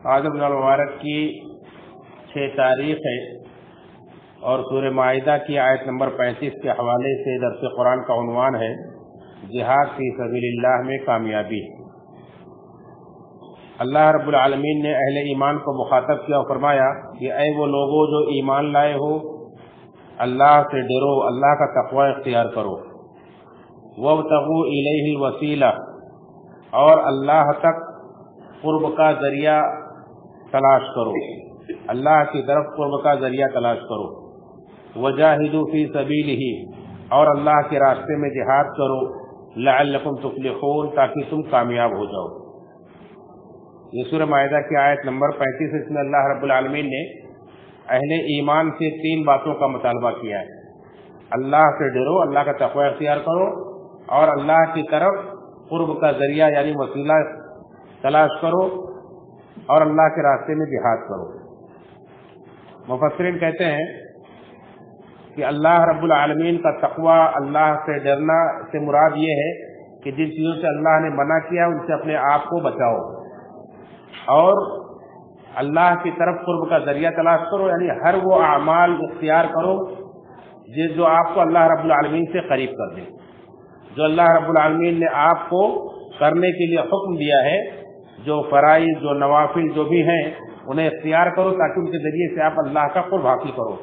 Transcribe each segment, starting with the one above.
آج رمضان المبارک کی 6 تاریخ ہے اور سورہ مائدہ کی آیت نمبر 35 کے حوالے سے درس قرآن کا عنوان ہے جہاد فی سبیل اللہ میں کامیابی۔ اللہ رب العالمین نے اہل ایمان کو مخاطب کیا اور فرمایا کہ اے وہ لوگوں جو ایمان لائے ہو، اللہ سے ڈرو، اللہ کا تقوی اختیار کرو، وابتغوا الیہ الوسیلہ، اور اللہ تک قرب کا ذریعہ تلاش کرو، اللہ کی طرف قرب کا ذریعہ تلاش کرو، وجاہدوا فی سبیلہ، اور اللہ کے راستے میں جہاد کرو، لعلکم تفلحون، تاکہ تم کامیاب ہو جاؤ۔ یہ سورہ مائدہ کی آیت نمبر 35 اس میں اللہ رب العالمین نے اہل ایمان سے 3 باتوں کا مطالبہ کیا ہے۔ اللہ سے ڈرو، اللہ کا تقوی اختیار کرو، اور اللہ کی طرف قرب کا ذریعہ یعنی وسیلہ تلاش کرو، اور اللہ کے راستے میں جہاد کرو۔ مفسرین کہتے ہیں کہ اللہ رب العالمین کا تقوی، اللہ سے ڈرنا سے مراد یہ ہے کہ جن چیزوں سے اللہ نے منع کیا ان سے اپنے آپ کو بچاؤ، اور اللہ کی طرف قرب کا ذریعہ تلاش کرو، یعنی ہر وہ اعمال اختیار کرو جو آپ کو اللہ رب العالمین سے قریب کر دے، جو اللہ رب العالمین نے آپ کو کرنے کے لیے حکم دیا ہے، جو فرائض، جو نوافل جو بھی ہیں انہیں اختیار کرو تاکہ ان کے ذریعے سے آپ اللہ کا قرب حاصل کرو،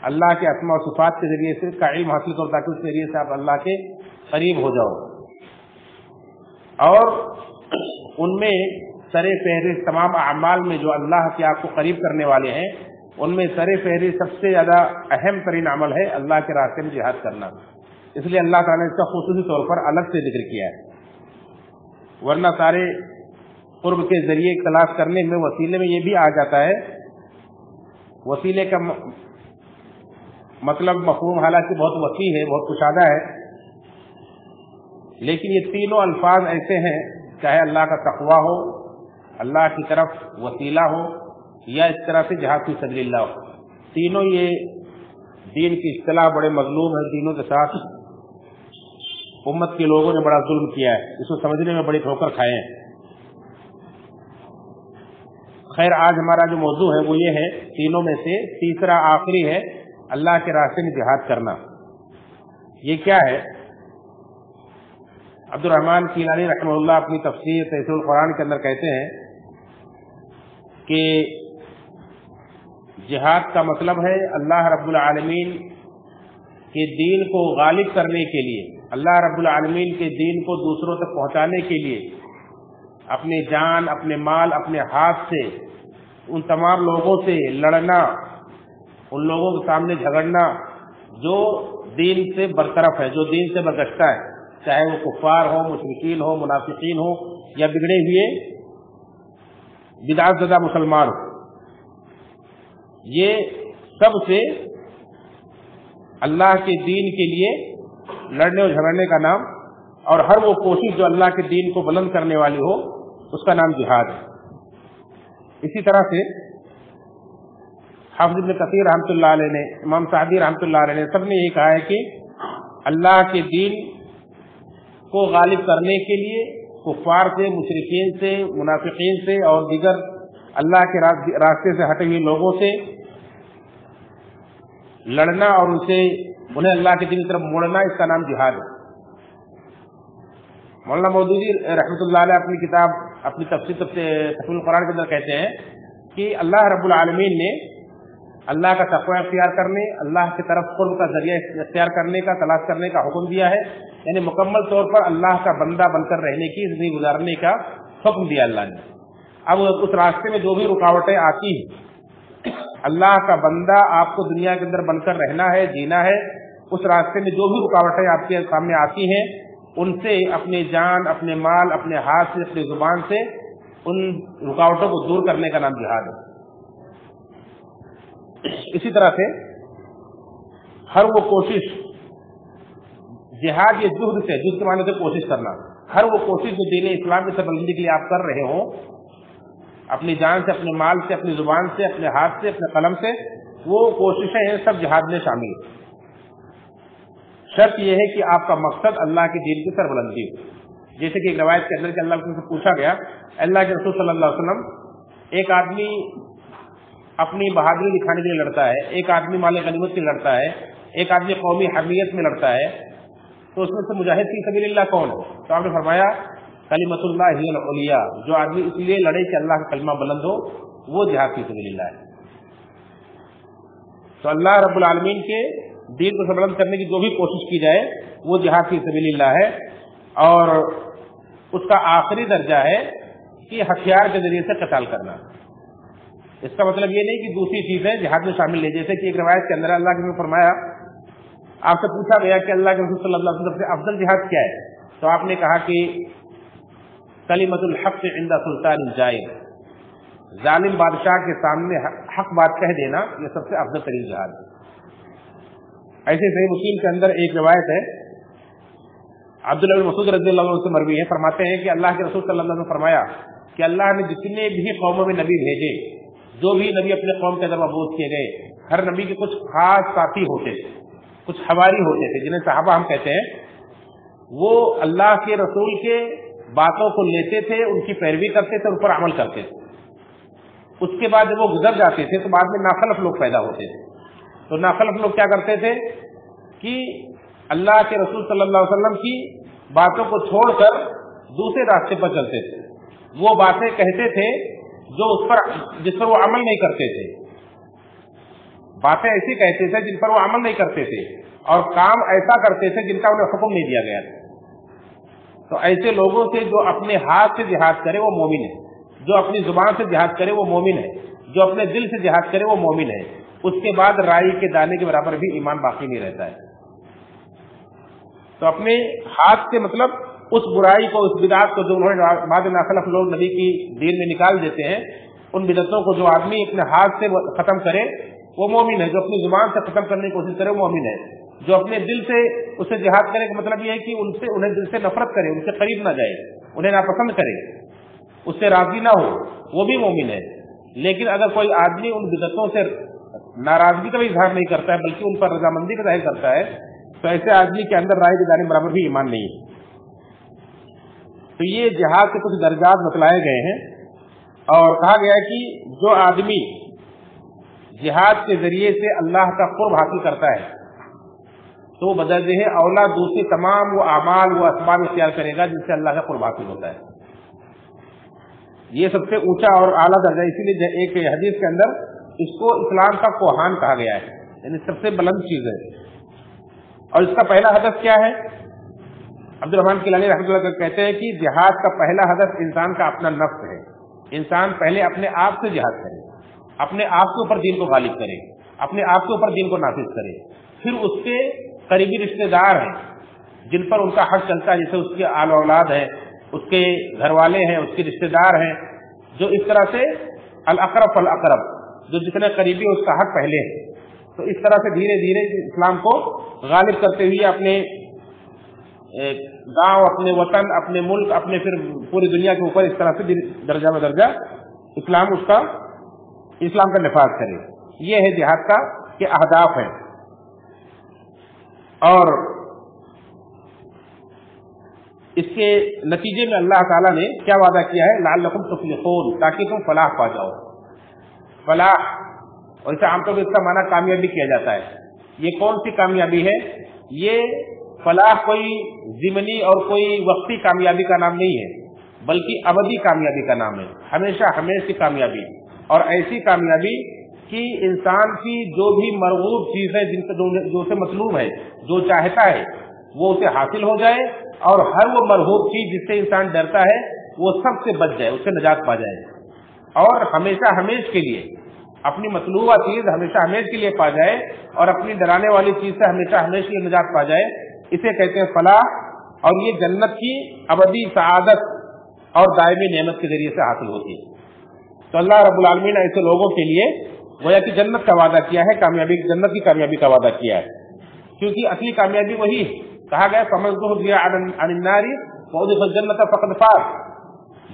اللہ کے اسماء و صفات کے ذریعے سے کا علم حاصل کرو تاکہ اس کے ذریعے سے آپ اللہ کے قریب ہو جاؤ۔ اور ان میں سر فہرست تمام اعمال میں جو اللہ کے آپ کو قریب کرنے والے ہیں ان میں سر فہرست سب سے زیادہ اہم ترین عمل ہے اللہ کے راستے میں جہاد کرنا، اس لیے اللہ تعالیٰ نے اس کا خصوصی طور پر الگ سے ذکر کیا ہے۔ ورنہ سارے قرب کے ذریعے تلاش کرنے میں وسیلے میں یہ بھی آ جاتا ہے، وسیلے کا مطلب مفہوم حالانکہ بہت وسیع ہے، بہت کشادہ ہے، لیکن یہ تینوں الفاظ ایسے ہیں، چاہے اللہ کا تقوی ہو، اللہ کی طرف وسیلہ ہو، یا اس طرح سے جہاد فی سبیل اللہ ہو، تینوں یہ دین کی اصطلاح بڑے مظلوم ہیں۔ دینوں کے ساتھ امت کے لوگوں نے بڑا ظلم کیا ہے، اس کو سمجھنے میں بڑی ٹھوکر کھائے ہیں۔ خیر، آج ہمارا جو موضوع ہے وہ یہ ہے، تینوں میں سے تیسرا آخری ہے اللہ کے راستے میں جہاد کرنا۔ یہ کیا ہے؟ عبد الرحمن کیلانی رحمہ اللہ اپنی تفسیر تفسیر القرآن کے اندر کہتے ہیں کہ جہاد کا مطلب ہے اللہ رب العالمین کے دین کو غالب کرنے کے لیے، اللہ رب العالمین کے دین کو دوسروں تک پہنچانے کے لیے اپنی جان، اپنے مال، اپنے ہاتھ سے ان تمام لوگوں سے لڑنا، ان لوگوں کے سامنے جھگڑنا جو دین سے برطرف ہے، جو دین سے برگشتہ ہے، چاہے وہ کفار ہو، مشرکین ہو، منافقین ہو، یا بگڑے ہوئے بدعت زدہ مسلمان ہو، یہ سب سے اللہ کے دین کے لیے لڑنے اور جھگڑنے کا نام، اور ہر وہ کوشش جو اللہ کے دین کو بلند کرنے والی ہو اس کا نام جہاد ہے۔ اسی طرح سے حافظ ابن کثیر رحمۃ اللہ علیہ نے، امام سعدی رحمۃ اللہ علیہ نے، سب نے یہ کہا ہے کہ اللہ کے دین کو غالب کرنے کے لیے کفار سے، مشرکین سے، منافقین سے اور دیگر اللہ کے راستے سے ہٹے ہوئے لوگوں سے لڑنا اور انہیں اللہ کے دین کی طرف موڑنا، اس کا نام جہاد ہے۔ مولانا مودودی رحمۃ اللہ علیہ اپنی کتاب، اپنی تفسیر القرآن کے اندر کہتے ہیں کہ اللہ رب العالمین نے اللہ کا تقوی اختیار کرنے، اللہ کی طرف قرب کا ذریعہ اختیار کرنے کا، تلاش کرنے کا حکم دیا ہے، یعنی مکمل طور پر اللہ کا بندہ بن کر رہنے کی، زندگی گزارنے کا حکم دیا اللہ نے۔ اب اس راستے میں جو بھی رکاوٹیں آتی ہیں، اللہ کا بندہ آپ کو دنیا کے اندر بن کر رہنا ہے، جینا ہے، اس راستے میں جو بھی رکاوٹیں آپ کے سامنے آتی ہیں ان سے اپنی جان، اپنے مال، اپنے ہاتھ سے، اپنی زبان سے ان رکاوٹوں کو دور کرنے کا نام جہاد ہے۔ اسی طرح سے ہر وہ کوشش، جہاد یہ جہد سے، جہد کے معنی سے کوشش کرنا، ہر وہ کوشش جو دین اسلام کی سربلندی کے لیے آپ کر رہے ہوں، اپنی جان سے، اپنے مال سے، اپنی زبان سے، اپنے ہاتھ سے، اپنے قلم سے، وہ کوششیں ہیں سب جہاد میں شامل ہیں۔ شرط یہ ہے کہ آپ کا مقصد اللہ کے دین کی سربلندی ہو۔ جیسے کہ ایک روایت کے اندر کہ اللہ سے پوچھا گیا، اللہ کے رسول صلی اللہ علیہ وسلم ایک آدمی اپنی بہادری دکھانے کے لیے لڑتا ہے، ایک آدمی مال غنیمت کے لیے لڑتا ہے، ایک آدمی قومی حمیت میں لڑتا ہے، تو اس میں سے مجاہد فی سبیل اللہ کون ہے؟ تو آپ نے فرمایا کلمۃ اللہ ہی العلیٰ، جو آدمی اس لیے لڑے کہ اللہ کا کلمہ بلند ہو، وہ جہاد فی سبیل اللہ ہے۔ تو اللہ رب العالمین کے دین کو بلند کرنے کی جو بھی کوشش کی جائے وہ جہاد فی سبیل اللہ ہے، اور اس کا آخری درجہ ہے کہ ہتھیار کے ذریعے سے قتال کرنا۔ اس کا مطلب یہ نہیں کہ دوسری چیزیں جہاد میں شامل نہیں، جیسے کہ ایک روایت کے اندر اللہ نے فرمایا، آپ سے پوچھا گیا کہ اللہ کے رسول صلی اللہ علیہ وسلم سے افضل جہاد کیا ہے، تو آپ نے کہا کہ کلمۃ الحق عند سلطان جائر، ظالم بادشاہ کے سامنے حق بات کہہ دینا یہ سب سے افضل ترین جہاد ہے۔ ایسے صحیح مسلم کے اندر ایک روایت ہے، عبداللہ بن مسعود رضی اللہ عنہ سے مروی ہے، فرماتے ہیں کہ اللہ کے رسول صلی اللہ علیہ وسلم نے فرمایا کہ اللہ نے جتنے بھی قوموں میں نبی بھیجے، جو بھی نبی اپنے قوم کے اندر مبعوث کیے گئے، ہر نبی کے کچھ خاص ساتھی ہوتے تھے، کچھ حواری ہوتے تھے جنہیں صحابہ ہم کہتے ہیں، وہ اللہ کے رسول کے باتوں کو لیتے تھے، ان کی پیروی کرتے تھے، ان پر عمل کرتے تھے۔ اس کے بعد جب وہ گزر جاتے تھے تو بعد میں ناخلف لوگ پیدا ہوتے تھے، تو ناخلف لوگ کیا کرتے تھے کہ اللہ کے رسول صلی اللہ علیہ وسلم کی باتوں کو چھوڑ کر دوسرے راستے پر چلتے تھے، وہ باتیں کہتے تھے جس پر وہ عمل نہیں کرتے تھے، باتیں ایسی کہتے تھے جن پر وہ عمل نہیں کرتے تھے، اور کام ایسا کرتے تھے جن کا انہیں حکم نہیں دیا گیا تھا۔ تو ایسے لوگوں سے جو اپنے ہاتھ سے جہاد کرے وہ مومن ہے، جو اپنی زبان سے جہاد کرے وہ مومن ہے، جو اپنے دل سے جہاد کرے وہ مومن ہے، اس کے بعد رائی کے دانے کے برابر بھی ایمان باقی نہیں رہتا ہے۔ تو اپنے ہاتھ سے مطلب اس برائی کو، اس بدعت کو جو انہوں نے بعد ناخلف لوگ نبی کی دین میں نکال دیتے ہیں، ان بدعتوں کو جو آدمی اپنے ہاتھ سے ختم کرے وہ مومن ہے، جو اپنی زبان سے ختم کرنے کی کوشش کرے وہ مومن ہے، جو اپنے دل سے اس سے جہاد کرنے کا مطلب یہ ہے کہ انہیں دل سے نفرت کرے، ان سے قریب نہ جائے، انہیں ناپسند کرے، اس سے راضی نہ ہو، وہ بھی مومن ہے۔ لیکن اگر کوئی آدمی ان بدعتوں سے ناراضگی کا بھی اظہار نہیں کرتا ہے بلکہ ان پر رضامندی کا ظاہر کرتا ہے، تو ایسے آدمی کے اندر رائے کے دانے برابر بھی ایمان نہیں ہے۔ تو یہ جہاد کے کچھ درجات بتلائے گئے ہیں، اور کہا گیا ہے کہ جو آدمی جہاد کے ذریعے سے اللہ کا قرب حاصل کرتا ہے تو وہ بدرجہ اولا دوسری تمام وہ اعمال، وہ اسباب اختیار کرے گا جن سے اللہ کا قرب حاصل ہوتا ہے۔ یہ سب سے اونچا اور اعلیٰ درجہ، اسی لیے ایک حدیث کے اندر اس کو اسلام کا کوہان کہا گیا ہے، یعنی سب سے بلند چیز ہے۔ اور اس کا پہلا ہدف کیا ہے؟ عبد الرحمن کیلانی رحمۃ اللہ علیہ کہتے ہیں کہ جہاد کا پہلا ہدف انسان کا اپنا نفس ہے، انسان پہلے اپنے آپ سے جہاد کرے، اپنے آپ کے اوپر دین کو غالب کرے، اپنے آپ کے اوپر دین کو نافذ کرے، پھر اس کے قریبی رشتہ دار ہیں جن پر ان کا حق چلتا ہے، جیسے اس کے آل اولاد ہیں، اس کے گھر والے ہیں، اس کے رشتہ دار ہیں، جو اس طرح سے الاقرب فالاقرب، جو جتنے قریبی اس کا حق پہلے ہے۔ تو اس طرح سے دھیرے دھیرے اسلام کو غالب کرتے ہوئے اپنے گاؤں، اپنے وطن، اپنے ملک، اپنے پھر پوری دنیا کے اوپر اس طرح سے درجہ بدرجہ اسلام کا نفاذ کرے۔ یہ ہے جہاد کا کہ اہداف ہیں، اور اس کے نتیجے میں اللہ تعالیٰ نے کیا وعدہ کیا ہے؟ لعلکم تفلحون، تاکہ تم فلاح پا جاؤ۔ فلاح، اور اسے عام طور پر اس کا معنی کامیابی کیا جاتا ہے۔ یہ کون سی کامیابی ہے؟ یہ فلاح کوئی ضمنی اور کوئی وقتی کامیابی کا نام نہیں ہے، بلکہ ابدی کامیابی کا نام ہے، ہمیشہ ہمیشہ کی کامیابی، اور ایسی کامیابی کہ انسان کی جو بھی مرغوب چیز ہے، جو اسے مطلوب ہے، جو چاہتا ہے وہ اسے حاصل ہو جائے، اور ہر وہ مرغوب چیز جس سے انسان ڈرتا ہے وہ سب سے بچ جائے، اس سے نجات پا جائے، اور ہمیشہ ہمیشہ کے لیے اپنی مطلوبہ چیز ہمیشہ ہمیشہ کے لیے پا جائے، اور اپنی ڈرانے والی چیز سے ہمیشہ ہمیشہ کے لیے نجات پا جائے۔ اسے کہتے ہیں فلاح، اور یہ جنت کی ابدی سعادت اور دائمی نعمت کے ذریعے سے حاصل ہوتی ہے۔ تو اللہ رب العالمین نے ایسے لوگوں کے لیے گویا کہ جنت کا وعدہ کیا ہے، کامیابی، جنت کی کامیابی کا وعدہ کیا ہے، کیونکہ اصلی کامیابی وہی ہے۔ کہا گیا فمن زحزح عن النار وادخل الجنة فقد فاز،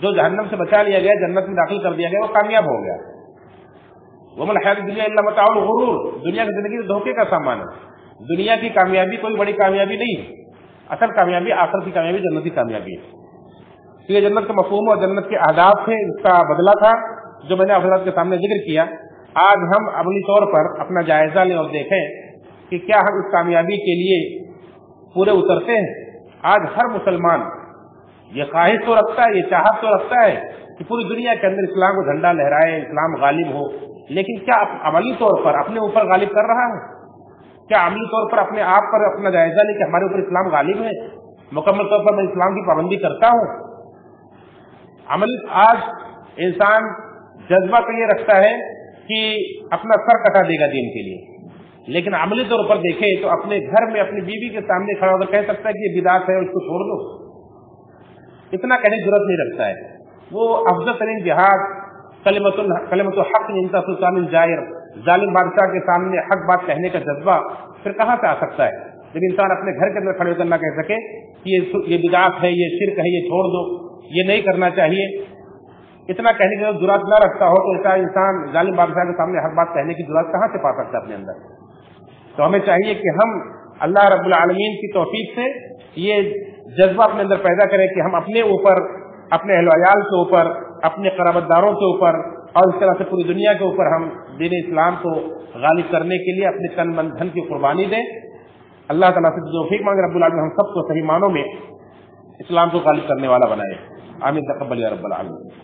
جو جہنم سے بچا لیا گیا، جنت میں داخل کر دیا گیا، وہ کامیاب ہو گیا۔ وما الحیاۃ الدنیا الا متاع الغرور، دنیا کی زندگی دھوکے کا سامان ہے، دنیا کی کامیابی کوئی بڑی کامیابی نہیں ہے، اصل کامیابی آخرت کی کامیابی جنت کی کامیابی ہے۔ تو یہ جنت کا مفہوم اور جنت کے اہداف تھے، اس کا بدلہ تھا جو میں نے حضرات کے سامنے ذکر کیا، آج ہم عملی طور پر اپنا جائزہ لیں اور دیکھیں کہ کیا ہم اس کامیابی کے لیے پورے اترتے ہیں۔ آج ہر مسلمان یہ خواہش تو رکھتا ہے، یہ چاہت تو رکھتا ہے کہ پوری دنیا کے اندر اسلام کو جھنڈا لہرائے، اسلام غالب ہو، لیکن کیا عملی طور پر اپنے اوپر غالب کر رہا ہے؟ کیا عملی طور پر اپنے آپ پر اپنا جائزہ لے کہ ہمارے اوپر اسلام غالب ہے، مکمل طور پر میں اسلام کی پابندی کرتا ہوں؟ آج انسان جذبہ تو یہ رکھتا ہے کہ اپنا سر کٹا دے گا دین کے لیے، لیکن عملی طور پر دیکھے تو اپنے گھر میں اپنی بیوی کے سامنے کھڑا ہو کر کہہ سکتا ہے کہ یہ بدعت ہے، اس کو چھوڑ دو، اتنا کہنے کی ضرورت نہیں رکھتا ہے۔ وہ افضل ترین جہاد کلمۃ الحق انتا سلطان الجائر، ظالم بادشاہ کے سامنے حق بات کہنے کا جذبہ پھر کہاں سے آ سکتا ہے جب انسان اپنے گھر کے اندر کھڑے ہو کر نہ کہہ سکے کہ یہ بدعت ہے، یہ شرک ہے، یہ چھوڑ دو، یہ نہیں کرنا چاہیے، اتنا کہنے کی ضرورت نہ رکھتا ہو تو ایسا انسان ظالم بادشاہ کے سامنے حق بات کہنے کی ضرورت کہاں سے پا سکتا ہے اپنے اندر؟ تو ہمیں چاہیے کہ ہم اللہ رب العالمین کی توفیق سے یہ جذبہ اپنے اندر پیدا کریں کہ ہم اپنے اوپر، اپنے اہل و عیال کے اوپر، اپنے قرابت داروں کے اوپر اور اس طرح سے پوری دنیا کے اوپر ہم دین اسلام کو غالب کرنے کے لیے اپنے تن من دھن کی قربانی دیں۔ اللہ تعالیٰ سے توفیق مانگے رب العالمین ہم سب کو صحیح معنوں میں اسلام کو غالب کرنے والا بنائے۔ آمین تقبل یا رب العالمین۔